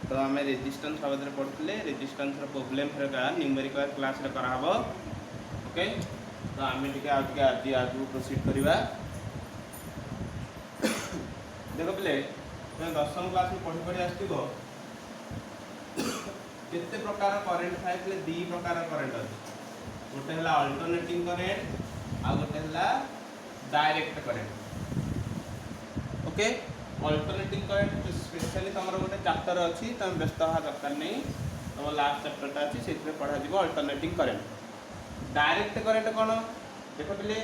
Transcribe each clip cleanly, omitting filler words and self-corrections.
तो आम रेजिस्टेंस बाबद पढ़ुले रेजिस्टेंस प्रोब्लेम न्यूमेरिकल क्लास रे करा हबो। ओके तो आम टे आज आगू प्रोसीड करवा। देख पे तुम 10वीं क्लास में पढ़ी पढ़ी आसो केते प्रकार करेन्ट थाए दी प्रकार करेन्ट अच्छे गोटे है अल्टरनेटिंग करेन्ट आ गोटे है direct current. Okay alternating current specially तुम गोटे चैप्टर अच्छी तुम व्यस्त हवा दरकार नहीं तुम लास्ट चैप्टरटा अच्छी से पढ़ा अल्टरनेटिंग करेन्ट। डायरेक्ट करेन्ट कौन देख पे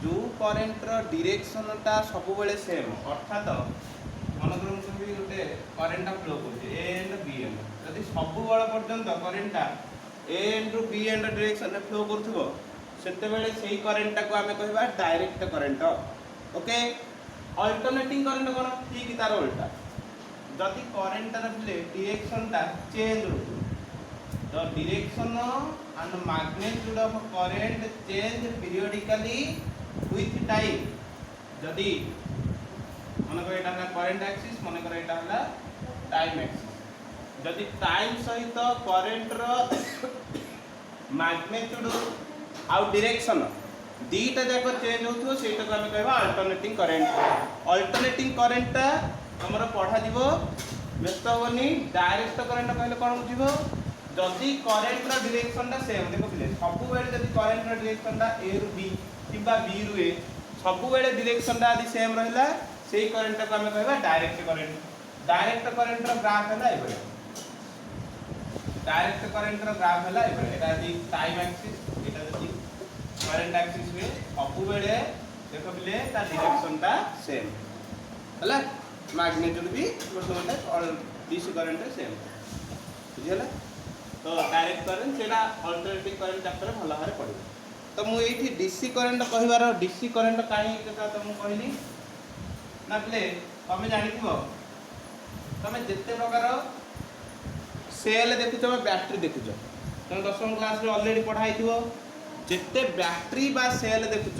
जो करेन्टर डिरेक्शनटा सब सेम अर्थात मन करी गोटे करेन्टा फ्लो कर ए एंड बी एंड जदि सब पर्यंत करेन्टा ए एंड रु बी एंड डिरेक्शन में फ्लो करुव से करेन्टा को आम कह direct current. Okay alternating current कौन ठीक तार उल्टा जदि करेन्टार डिरेक्शनटा चेंज हो तो direction and magnitude of current change periodically with time जदि मन कर यहाँ करेंट एक्सिस मन कर यहाँ टाइम एक्सिस जदि टाइम सहित करेंटर मैग्नीट्यूड आउ डायरेक्शन दीटा जाक चेंज हो सहीटा को आम कह अल्टरनेटिंग करेंट। अल्टरनेटिंग करेंटा तुम पढ़ा व्यस्त हेनी डायरेक्ट करेंट कहले कौन बुझे जदि करेंटर डायरेक्शनटा सेम देख पे सब जब करेंटर डायरेक्शनटा ए रु बी कि बी रु ए सब डायरेक्शनटा यदि सेम रहा से करेंट को आम कह डायरेक्ट करेंट। डायरेक्ट करेंटर ग्राफ है ये डायरेक्ट करेंटर ग्राफ है ये टाइम एक्सिस ये करेंट एक्सिस हुए सब देख पे डायरेक्शनटा सेम है मैग्नीट्यूड भी गोटे गोटे डीसी करेंट सेम बुझीगला। तो डायरेक्ट करेंट से अल्टरनेटिंग करेंट चैप्टर भल भाव पढ़ तो मुझे डीसी करेंट कहबार डीसी करेंट कहीं तुमको कहली ना पे तुम जान तुम जिते प्रकार सेल देखुच बैटेरी देखुच तुम 10वीं क्लास में ऑलरेडी पढ़ाई जिते बैटेरी बा सेल देखुच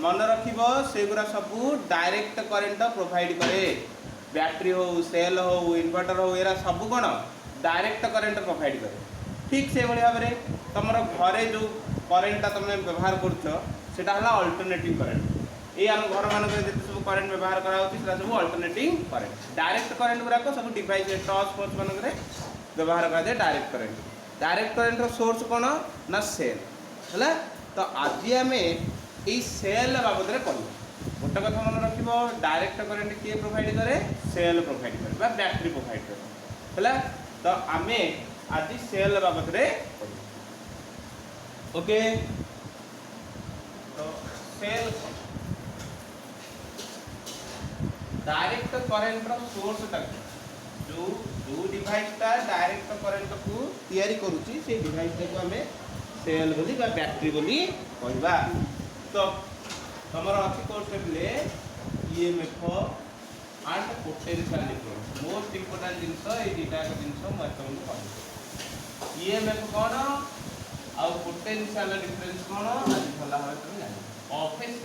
मन रखिब सेगुरा सब डायरेक्ट करेंट प्रोवाइड करे बैटेरी हो सेल हो इन्वर्टर हो एरा सब कौन डायरेक्ट करेंट प्रोवाइड करे। ठीक से भाव में तुम घरे जो करेंटा तुम व्यवहार करटा है अल्टरनेटिंग करेंट ये आम घर मान जिते सब करेंट व्यवहार करा सब अल्टरनेटिंग करेंट। डायरेक्ट करेंट गुराक सब डिवाइस टच फच मान व्यवहार कराए direct current. Direct current source कौन ना सेल है। तो आज आम ये सेल बाबद पढ़ा गोटे कथा मन रख डायरेक्ट करेंट किए प्रोवाइड करे सेल प्रोवाइड करे बैटेरी प्रोवाइड करे है। तो आम आज सेल बाबद ओके तो सेल डायरेक्ट करेंट सोर्स जो जो डिवाइसटा डायरेक्ट करेंट को तैयारी करुच्ची से डिवाइसटा को आम सेल बोली बैटेरी बोली कहवा। तो तुम अच्छी कोर्स पे EMF and potential difference most important जिनस ये दुटा जिनस मुझे तुमको कह ईएमएफ कौन आउ पोटेंशियल डिफरेंस कौन आज भल भाव तुम जान ऑफिस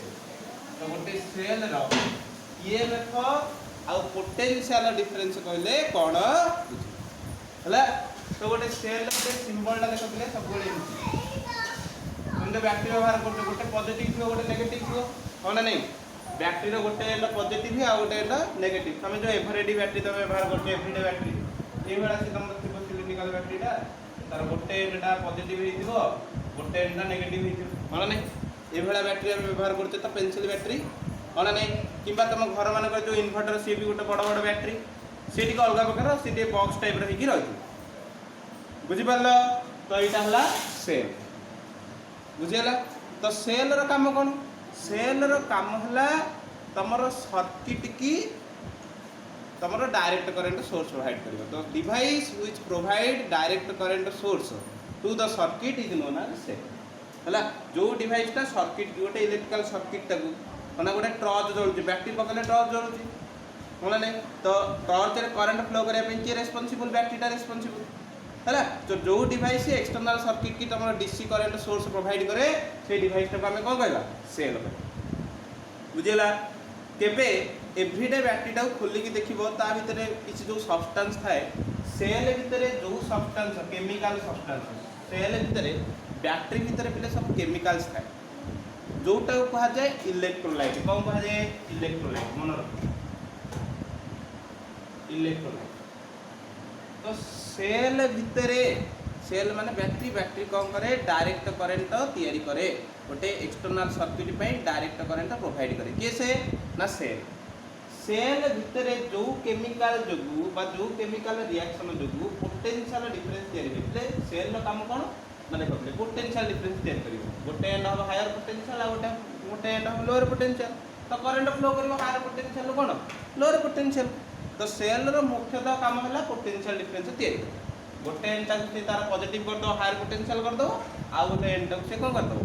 तो गोटे सेल ईएमएफ आउ पोटेंशियल डिफरेंस कहले कौन बुझे तो गोटे सेल सिंबलटा देख पे सब तुम तो बैटेरी व्यवहार कर गोटे पॉजिटिव थी गोटे नेगेटिव थी हाँ नहीं बैटेरी गोटे पॉजिटिव आ गोटे नेगेटिव तुम जो एवरेडी बैटेरी तुम व्यवहार कर एवरीडे बैटेरी ये तुम थी सिलिंड्रिकल बैटेरीटा तार गोटे एंडा पॉजिटिव हो गोटे एंडा नेगेटिव हो हाँ नहीं ये बैटेरी आम व्यवहार करते तो पेंसिल बैटेरी हाँ नहीं कि तुम घर मान जो इनभर्टर सी भी गोटे बड़ बड़ बैटेरी सी अलग प्रकार सी बॉक्स टाइप रही रही बुझिपार तो यहाँ है सेल बुझीगला। तो सेल रो काम कौन सेल रो काम है तुम सर्किट की तुम डायरेक्ट करेंट सोर्स प्रोवाइड कर तो device which provide direct current source to the circuit is known as cell है। जो डिवाइसटा सर्किट गोटे इलेक्ट्रिकल सर्किटा को मैंने गोटे टर्च जलुची बैटेरी पकड़े टर्च जलुची हाँ नहीं तो टर्च करेंट फ्लो करने किए रेस्पॉन्सिबल बैटेरीटा रेस्पॉन्सिबल है। तो जो डिवाइस एक्सटर्नल सर्किट की तुम डीसी करेंट सोर्स प्रोवाइड करे से डिवाइसटा को आम कौन कहला सेल बुझेगा। केबे एवरीडे बैटरीटा खोलिकी देखिबो ता भितर किसी जो सब्सटेंस थाए सेल भितर जो सब्सटेंस केमिकल सब्सटेंस सेल भितर बैटरी भितर पिले सब केमिकल्स थाए जोटा कहा जाए इलेक्ट्रोलाइट कौन कहा जाए इलेक्ट्रोलाइट मन रख इलेक्ट्रोलाइट तो सेल भितर सेल माने बैटरी बैटरी कौन करे डायरेक्ट करंट तैयारी करे गोटे एक्सटर्नल सर्किट पे डायरेक्ट करंट प्रोवाइड करे के से ना सेल सेल भितर जो केमिकल जोगु बा जो केमिकल रिएक्शन जोगु पोटेंशियल डिफरेंस तैयारी होइले सेल रो काम कोन माने कहले पोटेंशियल डिफरेंस तैयारी करिवो गोटे एंड हम हायर पोटेंशियल आ गोटे एंड हम लोअर पोटेंशियल तो करंट फ्लो करिवो हायर पोटेंशियल कोन लोअर पोटेंशियल तो सेल रो मुख्यतः काम होला पोटेंशियल डिफरेंस तैयारी गोटे एंड से तार पॉजिटिव कर दो हायर पोटेंशियल कर दो आ गोटे एंड से कोन कर दो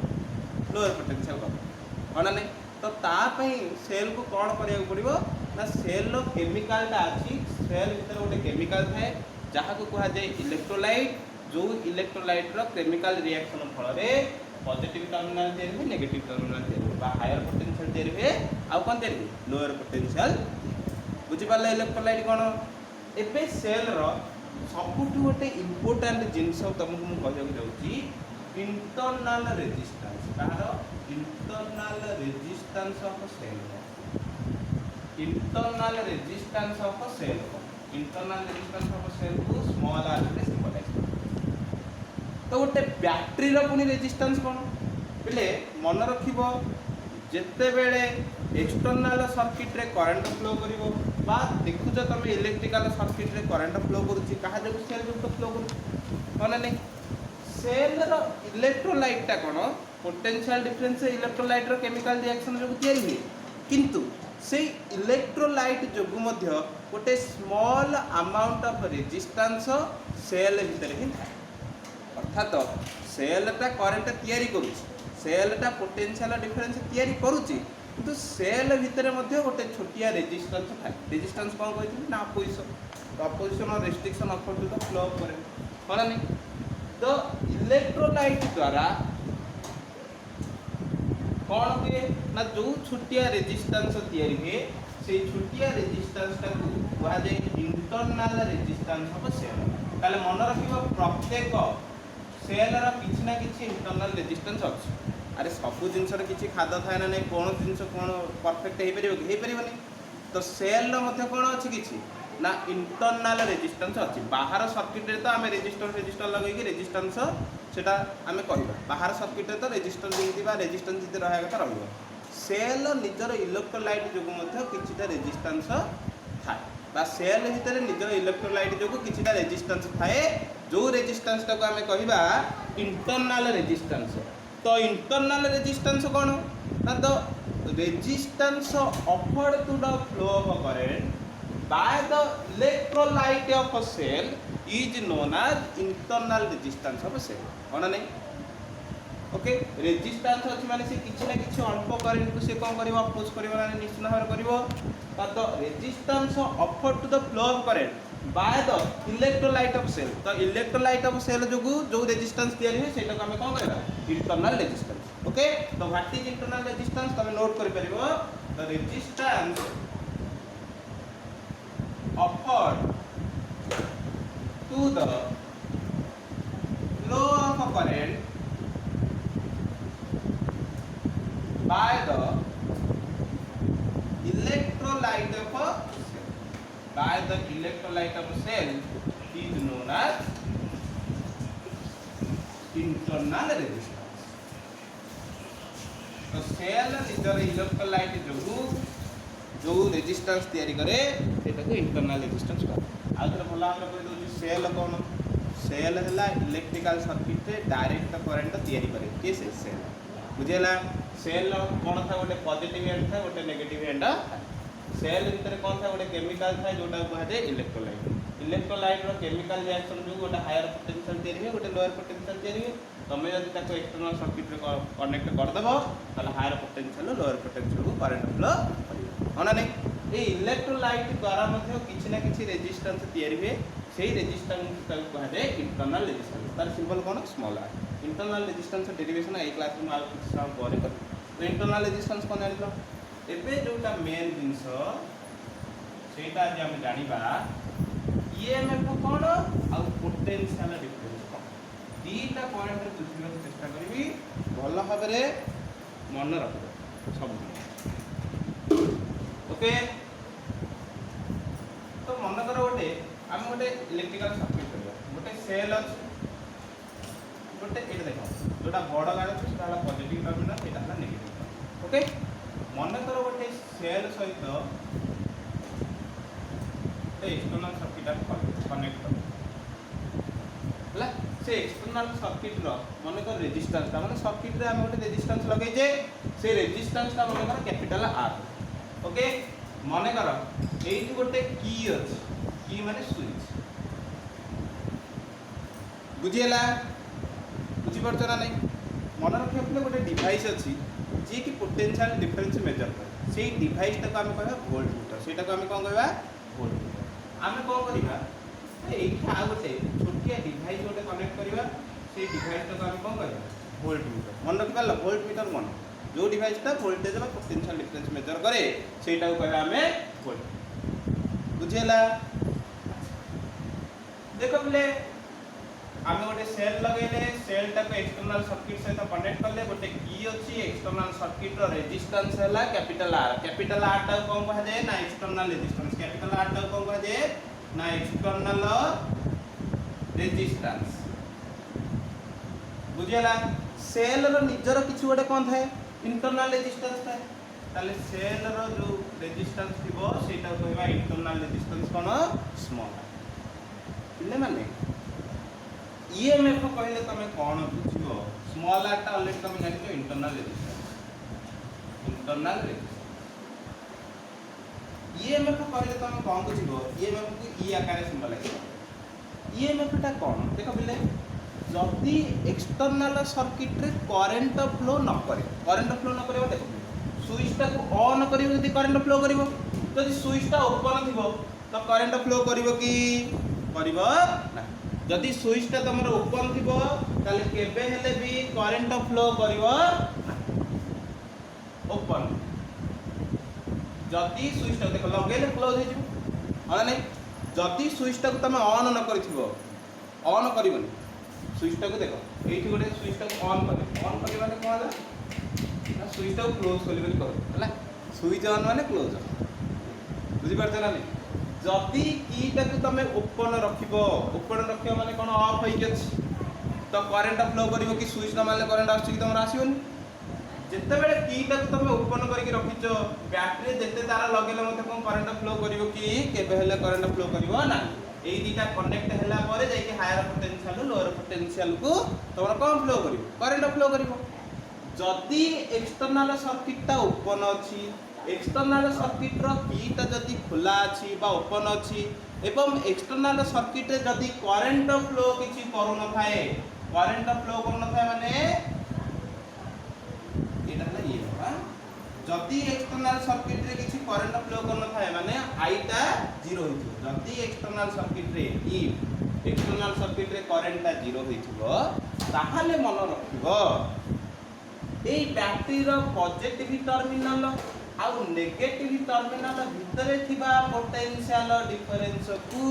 लोअर पोटेंशियल कर दो होना नहीं तो ता पई सेल को कोन करिया पड़िबो ना सेल रो केमिकल ता अछि सेल भीतर गोटे केमिकल थाए जहा को कहा जाय इलेक्ट्रोलाइट जो इलेक्ट्रोलाइट रो केमिकल रिएक्शन फल रे पॉजिटिव टर्मिनल तैयारी हुए नेगेटिव टर्मिनल तैयारी हुए बा हायर पोटेंशियल तैयारी हुए आ कोन तैयारी लोअर पोटेंशियल बुझि पाले इलेक्ट्रोलाइट कोन एबे सेल रो सबुठ गोटे इम्पोर्टाट जिनस तुमको मुझे कहूँ जाऊँगी इंटरनल रेजिस्टेंस कहार internal resistance of cell internal resistance of cell internal resistance of cell को स्मॉल आर रे सिंबलाइज तो गोटे बैटरी रो पुनी रेजिस्टेंस कोन बोले मन रखिबो जेते बेले एक्सटर्नल सर्किट रे करंट फ्लो करिवो बा देखुछ तुम इलेक्ट्रिकल सर्किट रे करंट फ्लो करूची कहा जो सेल जो फ्लो करू माने नहीं सेल रो इलेक्ट्रोलाइट ता कोन पोटेंशियल डिफरेंस इलेक्ट्रोलाइट रो केमिकल रिएक्शन जो तैयारी हुए किंतु से इलेक्ट्रोलाइट जोगु मध्य गोटे small amount of resistance cell भीतर ही था अर्थात सेलटा करंट तैयारी करूची सेलटा पोटेंशियल डिफरेंस तैयारी करूची किंतु सेल भीतर मध्य गोटे छोटिया रेजिस्टेंस था रेजिस्टेंस कौन कहती ना opposition opposition or restriction of to the flow करे होला नहीं तो इलेक्ट्रोलाइट द्वारा कौन हुए ना जो छोटिया रेजिस्टेंस तैयारी हुए से छोटिया रेजिस्टेंस टा कहा जाए इंटरनल रेजिस्टेंस ऑफ सेल ताले मन रखिबो प्रत्येक सेल रा किछि ना किछि इंटरनल रेजिस्टेंस अछि अरे सब जिनस किसी खाद थाए ना नहीं कौन जिन कौन परफेक्ट हो पारे तो सेल मध्य कौन अच्छी किसी ना इंटरनल रेजिस्टेंस अच्छी बाहर सर्किट रे तो आम रेजिस्टर लगे रेजिस्टेंस सेटा आम कह बाहर सर्किट रे तो रेजिस्टेंस रेजिस्टेंस जी रहा कथा रहा सेल निजर इलेक्ट्रोलाइट जो किसी रेजिस्टेंस थाए सेल भितर निजर इलेक्ट्रोलाइट जो किसी रेजिस्टेंस थाए जो रेजिस्टेंस टाक आम कह इंटरनल रेजिस्टेंस तो इंटरनल रेजिस्टेंस कौन ना तो resistance offered to the flow of current by the electrolyte of a cell is known as internal resistance of cell होना नहीं ओके रेजिस्टेंस अच्छी माने से किछि ना किछि अल्प करंट को से कौन करिवो अपोज करिवो ना निश्चित भाव करिवो तो resistance offered to the flow of current by the electrolyte of cell तो इलेक्ट्रोलाइट ऑफ सेल जो रेजिस्टेंस तैयारी हुए सेटा को हमें कौन करबा इंटरनल रेजिस्टेंस ओके तो व्हाट इज इंटरनल रेजिस्टेंस तुम नोट कर परिबो the resistance offered to the flow of a current by the electrolyte of a cell by the electrolyte of a cell is known as internal resistance तो cell निजर electrolyte जो resistance तैयारी करे सेटा को इंटरनल रेजिस्टेंस कह आ थोड़ा भला हम कह दो सेल कौन सेल है इलेक्ट्रिकल सर्किट रे डायरेक्ट करंट तैयारी करे के सेल बुझेला सेल कौन था गोटे पॉजिटिव एंड था गोटे नेगेटिव एंड सेल भीतर कौन था गोटे केमिकल था जोटा कहा जाए इलेक्ट्रोलाइट रो केमिकल रिएक्शन जो गोटे हायर पोटेंशियल तैयारी हुए गोटे लोअर पोटेंशियल तैयारी हुए तुम्हें जब ताको एक्सटर्नल सर्किट रे कनेक्ट कर देबो ताले हायर पोटेंशियल लोअर पोटेंशियल को करंट फ्लो होना नहीं ये इलेक्ट्रोलाइट द्वारा मध्य किछि ना किछि रेजिस्टेंस तैयारी हुए सेही रेजिस्टेंस ताको कहा जाए इंटरनल रेजिस्टेंस तार सिंबल कोन small r internal resistance derivation ए क्लास में आउ किछि समय पर कर तो इंटरनल रेजिस्टेंस कोन जानिलो एबे जोटा मेन जिनस सेटा जे हम जानिबा ईएमएफ कोन आ पोटेंशियल डिफरेंस कोन दीटा पॉइंट रे बुझिବାକୁ चेष्टा करबी भल भाबरे मन रखबो सब ओके। तो मन कर गोटे आम गोटे इलेक्ट्रिकल सर्किट करबा गोटे सेल अछि गोटे एटा देखो जोटा बड़ गाड़ अछि सेटा पॉजिटिव टर्मिनल एटा हला नेगेटिव टर्मिनल ओके। मन कर गोटे सेल सहित एक्सटर्नल सर्किट कनेक्ट कर से एक्सटर्नल सर्किट रो मन कर रेजिस्टेंस माने सर्किट रे हम गोटे रेजिस्टेंस लगे जे से रेजिस्टेंस ता मन कर कैपिटल आर ओके। मन कर एई गोटे की अछि की माने स्विच बुझियला बुझी पड़छ ना नहीं मन रखिया पले गोटे डिवाइस अछि जे कि पोटेंशियल डिफरेंस मेजर करे से डिवाइस ता हम कहबा वोल्ट मीटर सेटा को हम कोन कहबा वोल्ट मीटर। आमे कोन करिबा एइठा आ गोटे छोटिया डिवाइस गोटे कनेक्ट करिबा से डिवाइस ता हम कोन कहबा वोल्ट मीटर। मन रखिबा वोल्ट मीटर मन जो डिवाइस ता वोल्टेज बा पोटेंशियल डिफरेंस मेजर करे सेटा को कहबा हमें वोल्ट बुझियला। देखो पले आमे गोटे सेल लगेले सेल टा को एक्सटर्नल सर्किट सहित कनेक्ट करले गोटे की अछि एक्सटर्नल सर्किट रो रेजिस्टेंस हैला कैपिटल आर टा कोन कह जाय ना एक्सटर्नल रेजिस्टेंस कैपिटल आर टा कोन कह जाय ना एक्सटर्नल रेजिस्टेंस बुझियला। सेल रो निजर किछु गोटे कोन थाए इंटरनल रेजिस्टेंस थाए ताले सेल रो जो रेजिस्टेंस थिबो सेटा कहबा इंटरनल रेजिस्टेंस कोन स्मॉल इले माने ईएमएफ कहले तमे कोन बुझिबो स्मॉल आर टा ऑलरेडी तमे जानितो इंटरनल रेजिस्टेंस ईएमएफ कहले तमे कोन बुझिबो ईएमएफ को ई आकार सिंबल है ईएमएफ टा कोन देखो बिले जदी एक्सटर्नल सर्किट रे करंट फ्लो न करे देखो स्विच टा को ऑन करिवो जदी करंट फ्लो करिवो जदी स्विच टा ओपन थिबो तो करंट फ्लो करिवो की करिवो ना जदि स्विच टा तमर ओपन थिबो ताले केबे हेले भी करंट फ्लो करिवो ओपन जदि स्विच टा देखो लगेले क्लोज हे जिवो हां नै जदि स्विच टा को तमे ऑन न करिथिबो ऑन करिवोनी स्विच टा को देखो एठी गोटे स्विच टा को ऑन करे माने कोन होला ना स्विच टा को क्लोज करिवोनी करो हला स्विच ऑन माने क्लोज बुझि परछ ना नै जदि कीटा को तमे ओपन रखिबो माने कोन ऑफ होई गछि तो करंट फ्लो करिवो कि स्विच न मारले करंट आछि कि तमर आसीबोनी जेते बेले कीटा को तमे ओपन करके रखिचो बैटरी जेते तारा लगेले मते कोन करंट फ्लो करिवो कि केबे हेले करंट फ्लो करिवो ना एई दीटा कनेक्ट हैला परे जाई कि हायर पोटेंशियल लोअर पोटेंशियल को तमर कोन फ्लो करिवो करंट फ्लो करिवो। जदि एक्सटर्नल सर्किट ता ओपन अछि एक्सटर्नल सर्किट रो कीटा जदि खुला अछि बा ओपन अछि एवं एक्सटर्नल सर्किट रे जदि करंट फ्लो किछि करू न थाए करंट फ्लो करू न थाए माने एटा हला ये हां जदि एक्सटर्नल सर्किट रे किछि करंट फ्लो करू न थाए माने आई टा 0 होइथो जदि एक्सटर्नल सर्किट रे एक्सटर्नल सर्किट रे करंट टा 0 होइथबो ताहाले मन रखिबो ए बैटरी रो पॉजिटिव टर्मिनल आउ नेगेटिव टर्मिनल भितरे थिबा पोटेंशियल डिफरेंस को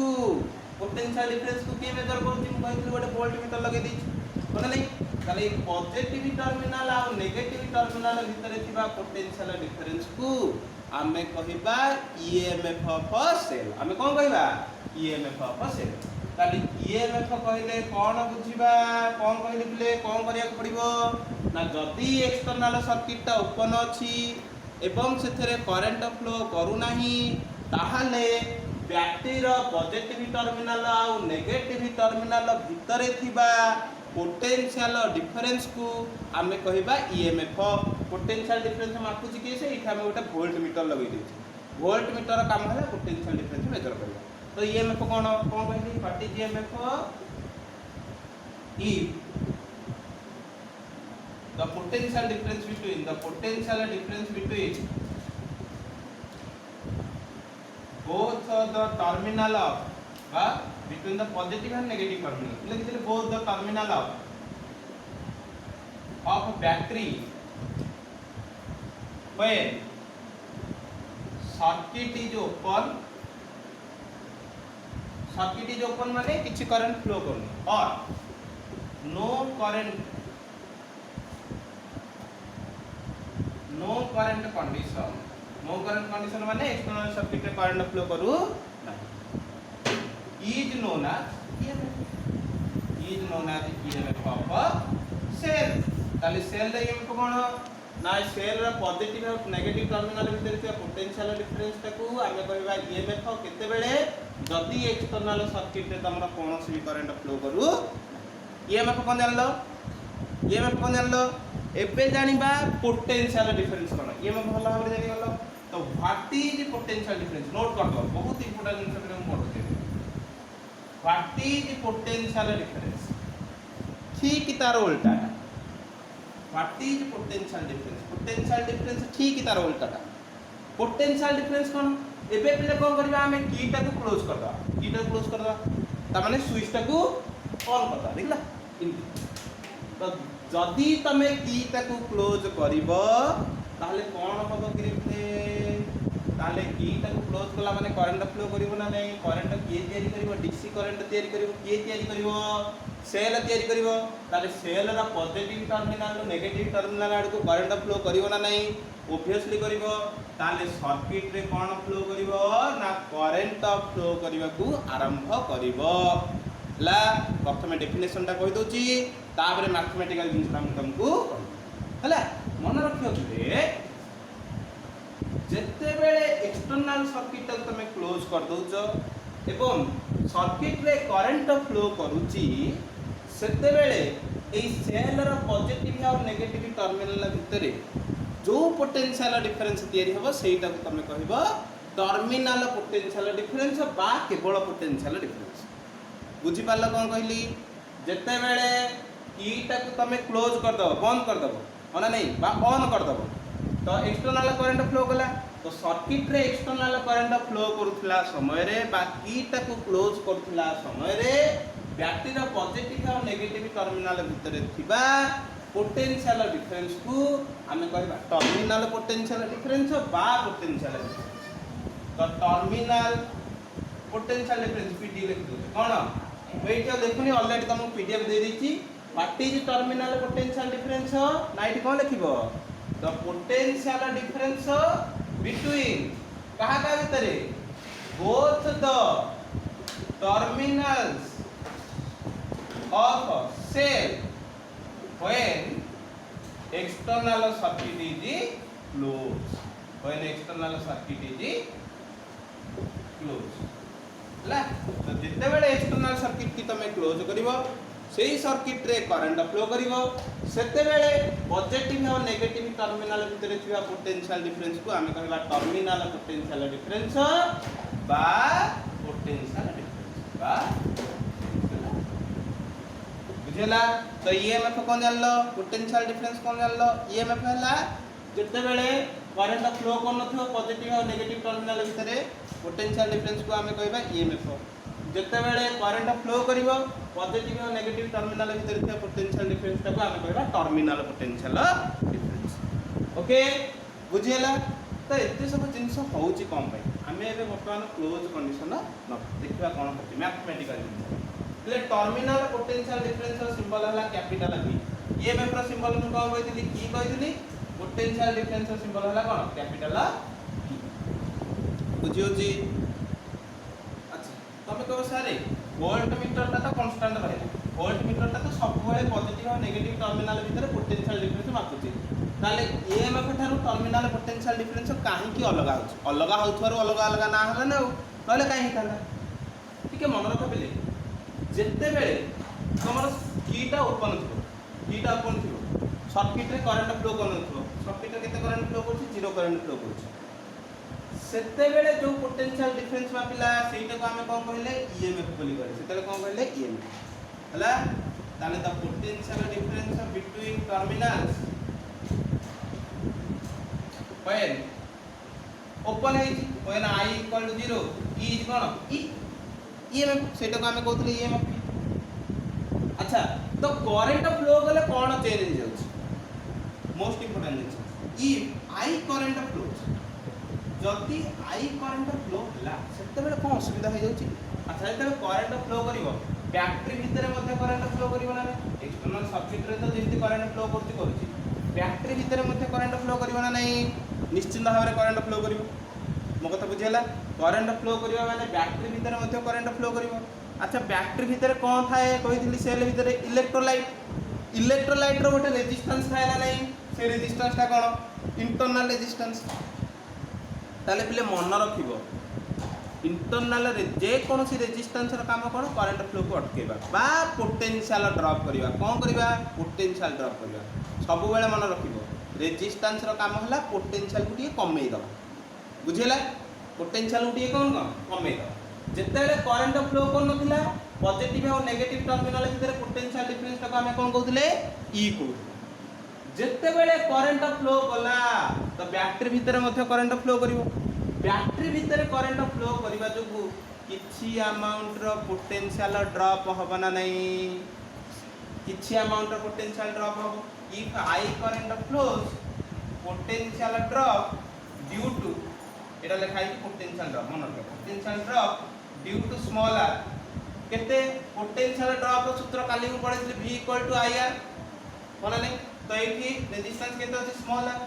के मेजर करथि म कहथि गोटे वोल्ट मीटर लगे दै माने नै खाली पॉजिटिव टर्मिनल आउ नेगेटिव टर्मिनल भितरे थिबा पोटेंशियल डिफरेंस को आमे कहिबा ईएमएफ ऑफ सेल आमे कोन कहिबा ईएमएफ ऑफ सेल खाली ईएमएफ कहले कोन बुझिबा कोन कहले बिले कोन करिया पड़िबो ना जदी एक्सटर्नल सर्किट ता ओपन अछि एवं सेथरे करंट फ्लो करू नाही ताहाले बैटरी रो पॉजिटिव टर्मिनल आउ नेगेटिव टर्मिनल भितरे थिबा पोटेंशियल डिफरेंस को आमे कहिबा ईएमएफ पोटेंशियल डिफरेंस मापुची के से इठा में गोटे वोल्ट मीटर लगै दै वोल्ट मीटर काम हला पोटेंशियल डिफरेंस मेजर करबा। तो ईएमएफ कोन कहली what is EMF if the potential difference between both the terminal of between the positive and negative terminal like both the terminal of battery when circuit is open, circuit is open माने किसी current flow करनी, or no current condition, no current condition माने external circuit रे current flow करू is known as EMF of cell. ताले cell रे EMF कोन ना सेल रा पॉजिटिव और नेगेटिव टर्मिनल भितर थिया पोटेंशियल डिफरेंस टाकू आमे कहबा ईएमएफ केते बेले जदी एक्सटर्नल सर्किट रे तमरा कोनोसी भी करंट फ्लो करू। ईएमएफ कोन जानलो, ईएमएफ कोन जानलो एबे जानिबा पोटेंशियल डिफरेंस कोन। ईएमएफ भलो भाबरे जानि गलो तो what is potential difference note कर दो, बहुत इंपोर्टेंट जिंस पे हम पढुछे। व्हाट इज पोटेंशियल डिफरेंस, ठीक तार उल्टा। What is potential difference, potential difference ठीक तार उल्टा। पोटेंशियल डिफरेंस कोन एबे पिले कोन करबा हमें की टा को क्लोज कर दो, की टा क्लोज कर दो त माने स्विच टा को ऑन कर दो, देखला तो जदी तमे की टा को क्लोज करिवो ताहले कोन हबो ग्रिपे, ताहले की टा को क्लोज कला माने करंट फ्लो करिवो ना नहीं, करंट किए तयारी करिवो, डीसी करंट तयारी करिवो, किए तयारी करिवो सेल तयारी करिवो। ताले सेल रा पॉजिटिव टर्मिनल रो नेगेटिव टर्मिनल आड़ को करंट फ्लो करिवो ना नहीं, ऑब्वियसली करिवो। ताले सर्किट रे कोन फ्लो करिवो ना करंट फ्लो करिवा को आरंभ करिवो। ला प्रथमे डेफिनेशन टा कहि दोची ताबरे मैथमेटिकल जिंस हम तुमको हला मन रखियो जे जेते बेले एक्सटर्नल सर्किट टा तमे क्लोज कर दोचो एवं सर्किट रे करंट फ्लो करूची सेते बेले ए सेल रो पॉजिटिव और नेगेटिव टर्मिनल भितरे जो पोटेंशियल डिफरेंस तयारी हबो सेटा को तमे कहबो टर्मिनल पोटेंशियल डिफरेंस बा केवल पोटेंशियल डिफरेंस। बुझी पारलो कोन कहली, जेते बेले ईटा को तमे क्लोज कर दो, बंद कर दबो होना नहीं बा ऑन कर दबो तो एक्सटर्नल करंट फ्लो कला, तो सर्किट रे एक्सटर्नल करंट फ्लो करूथला समय रे बा कीटा को क्लोज करूथला समय रे बैटरी रो पॉजिटिव और नेगेटिव टर्मिनल भितरे थिबा पोटेंशियल डिफरेंस को हमें कहबा टर्मिनल पोटेंशियल डिफरेंस बा पोटेंशियल डिफरेंस। तो टर्मिनल पोटेंशियल डिफरेंस पीडी लिख दो कोन वेट देखुनी ऑलरेडी तुमको पीडीएफ दे दीची। What is terminal potential difference नाइट कोन लिखिबो द पोटेंशियल डिफरेंस बिटवीन कहा का भितरे both the terminals of cell when external circuit is closed, when external circuit is closed ला तो जिते बेले एक्सटर्नल सर्किट की तमे क्लोज करिवो सेही सर्किट रे करंट फ्लो करिवो सेते बेले पॉजिटिव और नेगेटिव टर्मिनल भितरे थिबा पोटेंशियल डिफरेंस को हमें कहबा टर्मिनल पोटेंशियल डिफरेंस बा पोटेंशियल डिफरेंस बा बुझला। तो ईएमएफ कोन जानलो, पोटेंशियल डिफरेंस कोन जानलो, ईएमएफ हला जते बेले करंट फ्लो कोन नथो पॉजिटिव और नेगेटिव टर्मिनल भितरे पोटेंशियल डिफरेंस को हमें कहबा ईएमएफ। जते बेले करंट फ्लो करिवो पॉजिटिव और नेगेटिव टर्मिनल भितरे थिया पोटेंशियल डिफरेंस को हमें कहबा टर्मिनल पोटेंशियल डिफरेंस। ओके बुझियला। तो एते सब जिंस होउची कोन भाई हमें एबे वर्तमान क्लोज कंडीशन न देखिबा कोन होती मैथमेटिकल ले टर्मिनल पोटेंशियल डिफरेंस रो सिंबल हला कैपिटल V, ईएमएफ रो सिंबल मु कोन कहितली की कहितली पोटेंशियल डिफरेंस रो सिंबल हला कोन कैपिटल V। बुझियो जी। अच्छा तमे कहो सारे वोल्ट मीटर ता तो कांस्टेंट रहला, वोल्ट मीटर ता तो सब बेले पॉजिटिव और नेगेटिव टर्मिनल भितर पोटेंशियल डिफरेंस मापुची, ताले EMF Tharu terminal potential difference काहे की अलग होछ, अलग होथवारो अलग अलग ना हला ना कहले काहे हिताला ठीक है मन रख बेले जेते बेले तमर कीटा ओपन थो, कीटा ओपन थो सर्किट रे करंट फ्लो करन थो, सर्किट रे केते करंट फ्लो करछि जीरो करंट फ्लो करछि सेते बेले जो पोटेंशियल डिफरेंस मापिला सेटा को हमें कोन कहले ईएमएफ बोली कहले, सेते कोन कहले ईएमएफ हला। ताले the potential difference between terminals when open है when I equal to 0 E is cone E EMF सेटा को हमें कहतले ईएमएफ। अच्छा तो करंट फ्लो गले कोन चेंज हो जाउछ most important if I current flows जदि आई करंट फ्लो होला सेते बेले कोन असुविधा हो जाउची। अच्छा जेते करंट फ्लो करिवो बैटरी भितर मध्ये करंट फ्लो करिवो ना एक्सटर्नल सर्किट रे तो जेमति करंट फ्लो करूची बैटरी भितर मध्ये करंट फ्लो करिवो ना नहीं निश्चित भाव में करंट फ्लो करिवो। मो कथा बुझेला करंट फ्लो करिवो माने बैटरी भितर मध्ये करंट फ्लो करिवो। अच्छा बैटरी भितर कोन थाए कहितली सेल भितर इलेक्ट्रोलाइट रो गोटे रेजिस्टेंस थाए ना नहीं से रेजिस्टेंस ता कोन इंटरनल रेजिस्टेंस। ताले पिले मन रखिबो इंटरनल रे जे कोनोसी रेजिस्टेंस रो काम कोन करंट फ्लो को अटकेबा बा पोटेंशियल ड्रॉप करिबा कोन करिबा पोटेंशियल ड्रॉप करिबा सब बेले मन रखिबो रेजिस्टेंस रो काम हला पोटेंशियल को टिके कमे दो बुझिला पोटेंशियल को टिके कोन कमे दो जेते बेले करंट फ्लो कोन नथिला पॉजिटिव और नेगेटिव टर्मिनल भितर पोटेंशियल डिफरेंस ता हमें कोन कहउतले ई कहउतले जेते बेले करंट फ्लो कला तो बैटरी भितर मध्ये करंट फ्लो करिवो बैटरी भितर करंट फ्लो करिवा जोगु किछि अमाउंट रो पोटेंशियल ड्रॉप होबा ना नहीं किछि अमाउंट रो पोटेंशियल ड्रॉप होबो if I current flows potential drop due to एटा लिखाई पोटेंशियल ड्रॉप मन रखो potential drop due to small r केते पोटेंशियल ड्रॉप रो सूत्र काली को पढिले v = ir मन नहीं तो एठी रेजिस्टेंस केते अछि स्मॉल आर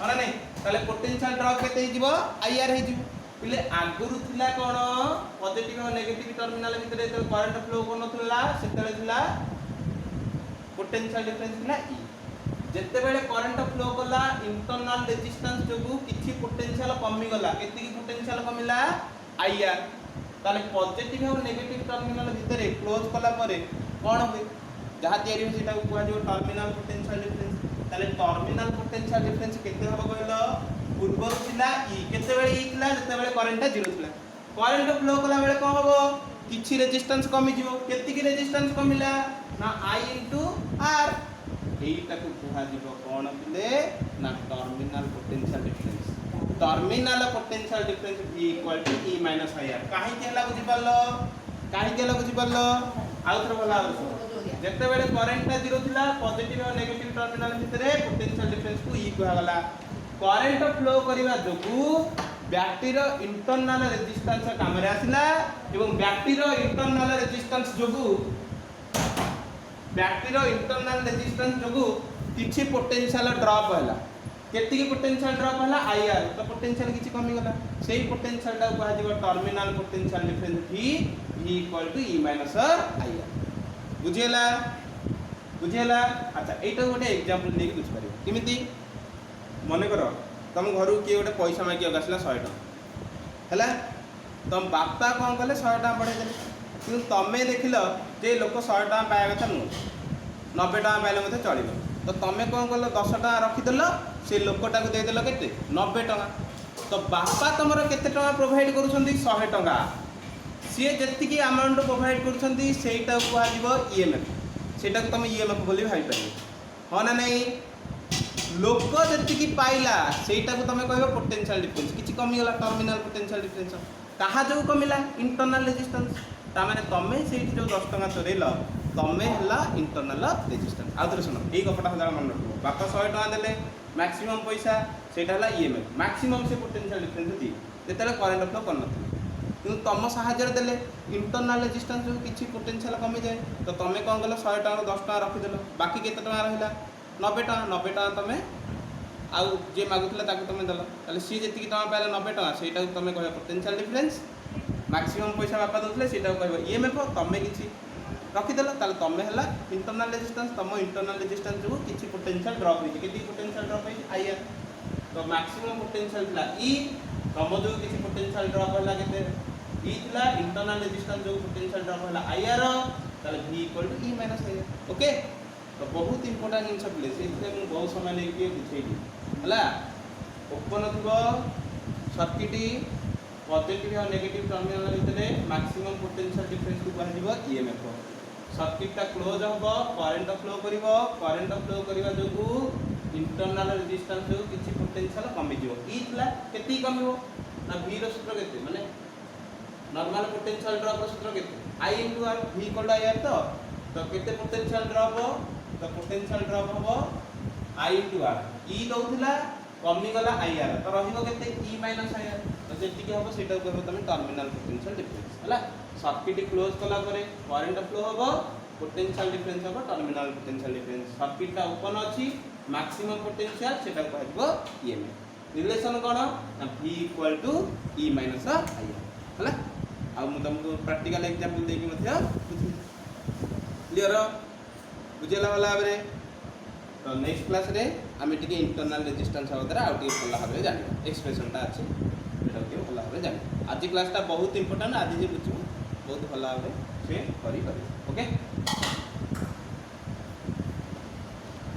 मन नहीं ताले पोटेंशियल ड्रॉप केते हिजिबो ir हिजिबो पिले आगुरु थिला कोन पॉजिटिव और नेगेटिव टर्मिनल भितर तो करंट फ्लो कोन थिला सेतले थिला पोटेंशियल डिफरेंस थिला e जेते बेले करंट फ्लो कला इंटरनल रेजिस्टेंस जोगु किछि पोटेंशियल कमी गला केति पोटेंशियल कमिला ir ताले पॉजिटिव और नेगेटिव टर्मिनल भितर क्लोज कला परे कोन होय जहा तयारी सेटा को कुआ जो टर्मिनल पोटेंशियल डिफरेंस ताले टर्मिनल पोटेंशियल डिफरेंस केते हबो कहलो पूर्व थिला e केते बेले e थिला जेते बेले करंट 0 थिला करंट फ्लो कला बेले को हबो किछि रेजिस्टेंस कमी जिवो केति की रेजिस्टेंस कमिला ना i * r एटा को कुआ जिवो कोन बिले ना terminal potential difference terminal potential difference v = e - ir काहे केला बुझि पालो आउथर भला आउथर जेते बेले करंट 0 थिला पॉजिटिव और नेगेटिव टर्मिनल भितरे पोटेंशियल डिफरेंस को ई कहा गला करंट फ्लो करिवा जोगु बैटरी रो इंटरनल रेजिस्टेंस काम रे आसिला एवं बैटरी रो इंटरनल रेजिस्टेंस जोगु किछि पोटेंशियल ड्रॉप होला केति की पोटेंशियल ड्रॉप होला ir तो पोटेंशियल किछि कमी गला सेही पोटेंशियल ता कहा जिवो terminal potential difference v = e - ir बुझेला अच्छा एटा गोटे एग्जांपल देख बुझ पारियो किमिति मने करो तुम घर किए गोटे पैसा मागिया गसला 100 टका हैला तुम बापा कोन कले 100 टका पढे देले कि तमे देखिलो जे लोक 100 टका पाया कथा नु 90 टका पाइले मते चलिबो तो तमे कोन कलो 10 टका रखि देलो से लोकटा को दे देलो केते 90 टका तो बापा तमरो केते टका प्रोवाइड करूछंती 100 टका सी जेति की अमाउंट प्रोवाइड करूछंती सेटा को आजिबो ईएमएफ सेटा को तुम ईएमएफ बोली भाई पारियो हो ना नहीं लोक जेति की पाइला सेटा को तुम कहबो पोटेंशियल डिफरेंस किछि कमी गला टर्मिनल पोटेंशियल डिफरेंस कहा जो कमिला इंटरनल रेजिस्टेंस ता माने तमे सेठी जो 10 टका चोरेलो तमे हला इंटरनल रेजिस्टेंस आउथरे सुनो एई गपटा हजार मन रखो बापा 100 टका देले मैक्सिमम पैसा सेटा हला ईएमएफ मैक्सिमम से पोटेंशियल डिफरेंस दी जेतेले करंट फ्लो करन किंतु तुम साहाଯ୍य देले इंटरनल रेजिस्टेंस जो किछि पोटेंशियल कमी जाए तो तमे कोन गलो 100 टका 10 टका रखि देलो बाकी केते टका रहिला 90 टका तमे आउ जे मागुतला ताको तमे देलो ताले सी जेति की टका पाइला 90 टका सेटा को तमे कहबो पोटेंशियल डिफरेंस मैक्सिमम पैसा बापा दउतले सेटा को कहबो ईएमएफ तमे किछि रखि देलो ताले तमे हला इंटरनल रेजिस्टेंस तम इंटरनल रेजिस्टेंस जो किछि पोटेंशियल ड्रॉप होई केति पोटेंशियल ड्रॉप होई ir तो मैक्सिमम पोटेंशियल थिला e तम जो किछि पोटेंशियल ड्रॉप होला केते e थिला इंटरनल रेजिस्टेंस जो पोटेंशियल ड्रॉप होला ir ताले v = e - ir ओके तो बहुत इंपोर्टेंट जिनस प्ले से मु बहुत समय ले के बुझेली हला ओपन थबो सर्किट पॉजिटिव और नेगेटिव टर्मिनल भितरे मैक्सिमम पोटेंशियल डिफरेंस को कहा जिवो ईएमएफ सर्किट ता क्लोज होबो करंट फ्लो करिवा जोगु इंटरनल रेजिस्टेंस जो किछि पोटेंशियल कमी जिवो ई थिला केति कमिवो ना v रो सूत्र केते माने नॉर्मल पोटेंशियल ड्रॉप रो सूत्र केते i * r v = ir तो केते पोटेंशियल ड्रॉप तो पोटेंशियल ड्रॉप होबो i * r e दउथिला कमिगला आईआर तो रहिबो केते ई माइनस आईआर तो जेतिक हबो सेटा कहबो तमे टर्मिनल पोटेंशियल डिफरेंस हला सर्किट क्लोज कला करे करंट फ्लो हबो पोटेंशियल डिफरेंस हबो टर्मिनल पोटेंशियल डिफरेंस सर्किट ता ओपन अछि मैक्सिमम पोटेंशियल सेटा कहबो ईएमएफ रिलेशन कोन V equal to E minus IR हला आ मु तुमको प्रैक्टिकल एग्जांपल देकी मथि क्लियर बुझेला वाला बरे तो नेक्स्ट क्लास रे आमे टिके इंटरनल रेजिस्टेंस हवा द्वारा आउट भल भाव जानिबा एक्सप्रेशन टा अछि एटा के भल भाव जानिबा आज क्लास टा बहुत इंपोर्टेंट आज जे बुझिबो बहुत भल भाव से करि ओके।